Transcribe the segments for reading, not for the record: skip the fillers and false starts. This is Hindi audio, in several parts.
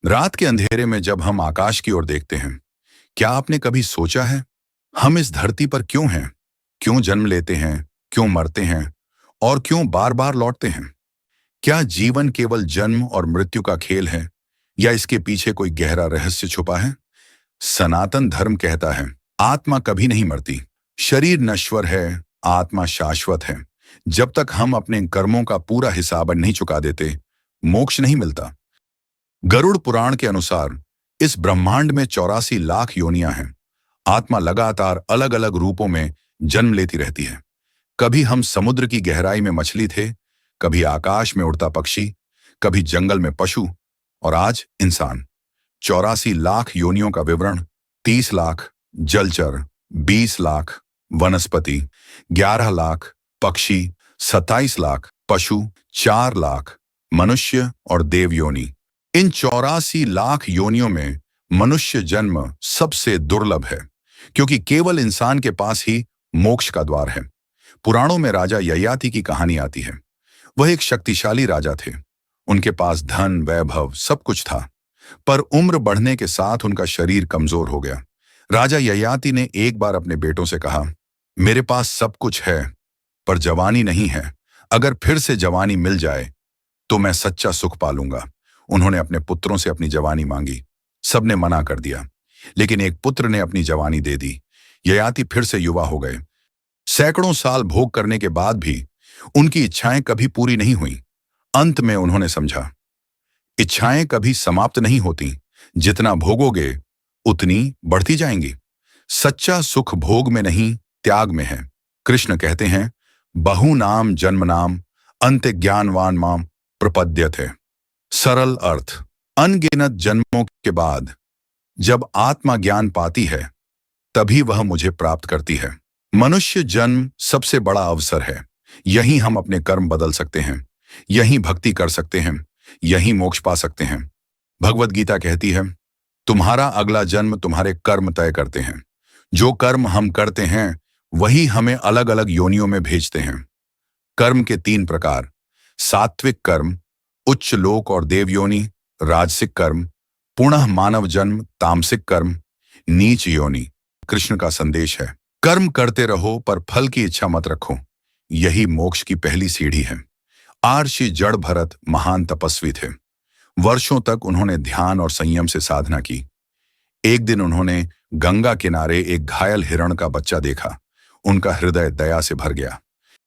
रात के अंधेरे में जब हम आकाश की ओर देखते हैं, क्या आपने कभी सोचा है हम इस धरती पर क्यों हैं? क्यों जन्म लेते हैं? क्यों मरते हैं? और क्यों बार बार लौटते हैं? क्या जीवन केवल जन्म और मृत्यु का खेल है, या इसके पीछे कोई गहरा रहस्य छुपा है? सनातन धर्म कहता है आत्मा कभी नहीं मरती। शरीर नश्वर है, आत्मा शाश्वत है। जब तक हम अपने कर्मों का पूरा हिसाब नहीं चुका देते, मोक्ष नहीं मिलता। गरुड़ पुराण के अनुसार इस ब्रह्मांड में 84 लाख योनियां हैं। आत्मा लगातार अलग अलग रूपों में जन्म लेती रहती है। कभी हम समुद्र की गहराई में मछली थे, कभी आकाश में उड़ता पक्षी, कभी जंगल में पशु, और आज इंसान। 84 लाख योनियों का विवरण: 30 लाख जलचर, 20 लाख वनस्पति, 11 लाख पक्षी, 27 लाख पशु, 4 लाख मनुष्य और देव योनि। इन 84 लाख योनियों में मनुष्य जन्म सबसे दुर्लभ है, क्योंकि केवल इंसान के पास ही मोक्ष का द्वार है। पुराणों में राजा ययाति की कहानी आती है। वह एक शक्तिशाली राजा थे। उनके पास धन, वैभव सब कुछ था, पर उम्र बढ़ने के साथ उनका शरीर कमजोर हो गया। राजा ययाति ने एक बार अपने बेटों से कहा, मेरे पास सब कुछ है, पर जवानी नहीं है। अगर फिर से जवानी मिल जाए तो मैं सच्चा सुख पालूंगा। उन्होंने अपने पुत्रों से अपनी जवानी मांगी। सबने मना कर दिया, लेकिन एक पुत्र ने अपनी जवानी दे दी। ययाति फिर से युवा हो गए। सैकड़ों साल भोग करने के बाद भी उनकी इच्छाएं कभी पूरी नहीं हुई। अंत में उन्होंने समझा, इच्छाएं कभी समाप्त नहीं होती। जितना भोगोगे उतनी बढ़ती जाएंगी। सच्चा सुख भोग में नहीं, त्याग में है। कृष्ण कहते हैं, बहु नाम जन्म नाम अंत ज्ञानवान माम प्रपद्यते। सरल अर्थ: अनगिनत जन्मों के बाद जब आत्मा ज्ञान पाती है, तभी वह मुझे प्राप्त करती है। मनुष्य जन्म सबसे बड़ा अवसर है। यहीं हम अपने कर्म बदल सकते हैं, यहीं भक्ति कर सकते हैं, यहीं मोक्ष पा सकते हैं। भगवद गीता कहती है, तुम्हारा अगला जन्म तुम्हारे कर्म तय करते हैं। जो कर्म हम करते हैं वही हमें अलग अलग योनियों में भेजते हैं। कर्म के 3 प्रकार: सात्विक कर्म, उच्च लोक और देव योनि; राजसिक कर्म, पुनः मानव जन्म; तामसिक कर्म, नीच योनि। कृष्ण का संदेश है, कर्म करते रहो पर फल की इच्छा मत रखो। यही मोक्ष की पहली सीढ़ी है। आर्षि जड़ भरत महान तपस्वी थे। वर्षों तक उन्होंने ध्यान और संयम से साधना की। एक दिन उन्होंने गंगा किनारे एक घायल हिरण का बच्चा देखा। उनका हृदय दया से भर गया।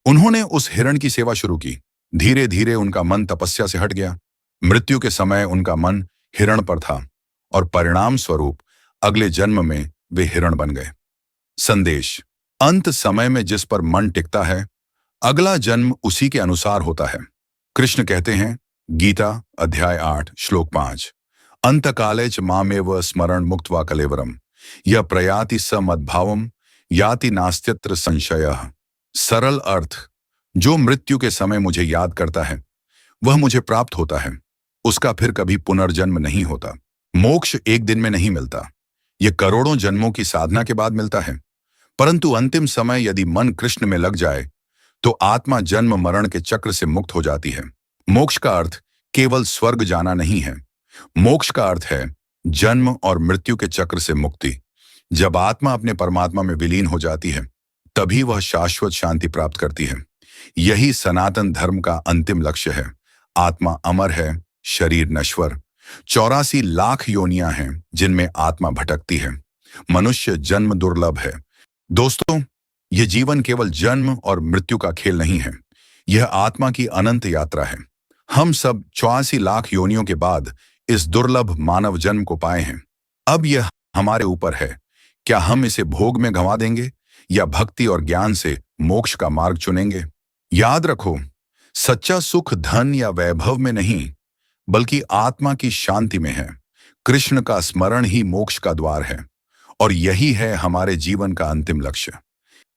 उन्होंने उस हिरण की सेवा शुरू की। धीरे धीरे उनका मन तपस्या से हट गया। मृत्यु के समय उनका मन हिरण पर था, और परिणाम स्वरूप अगले जन्म में वे हिरण बन गए। संदेश: अंत समय में जिस पर मन टिकता है, अगला जन्म उसी के अनुसार होता है। कृष्ण कहते हैं, गीता अध्याय 8 श्लोक 5, अंतकाले च मामेव स्मरण मुक्त्वा कलेवरम यह प्रयाति स मद्भावम याति नास्त्यत्र संशयः। सरल अर्थ: जो मृत्यु के समय मुझे याद करता है, वह मुझे प्राप्त होता है। उसका फिर कभी पुनर्जन्म नहीं होता। मोक्ष एक दिन में नहीं मिलता, यह करोड़ों जन्मों की साधना के बाद मिलता है। परंतु अंतिम समय यदि मन कृष्ण में लग जाए, तो आत्मा जन्म मरण के चक्र से मुक्त हो जाती है। मोक्ष का अर्थ केवल स्वर्ग जाना नहीं है। मोक्ष का अर्थ है जन्म और मृत्यु के चक्र से मुक्ति। जब आत्मा अपने परमात्मा में विलीन हो जाती है, तभी वह शाश्वत शांति प्राप्त करती है। यही सनातन धर्म का अंतिम लक्ष्य है। आत्मा अमर है, शरीर नश्वर। 84 लाख योनियां हैं जिनमें आत्मा भटकती है। मनुष्य जन्म दुर्लभ है। दोस्तों, यह जीवन केवल जन्म और मृत्यु का खेल नहीं है, यह आत्मा की अनंत यात्रा है। हम सब 84 लाख योनियों के बाद इस दुर्लभ मानव जन्म को पाए हैं। अब यह हमारे ऊपर है, क्या हम इसे भोग में गंवा देंगे या भक्ति और ज्ञान से मोक्ष का मार्ग चुनेंगे। याद रखो, सच्चा सुख धन या वैभव में नहीं, बल्कि आत्मा की शांति में है। कृष्ण का स्मरण ही मोक्ष का द्वार है, और यही है हमारे जीवन का अंतिम लक्ष्य।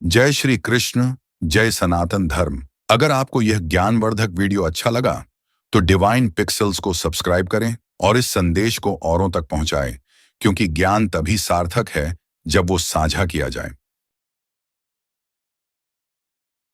जय श्री कृष्ण, जय सनातन धर्म। अगर आपको यह ज्ञानवर्धक वीडियो अच्छा लगा, तो डिवाइन पिक्सल्स को सब्सक्राइब करें और इस संदेश को औरों तक पहुंचाएं, क्योंकि ज्ञान तभी सार्थक है जब वो साझा किया जाए।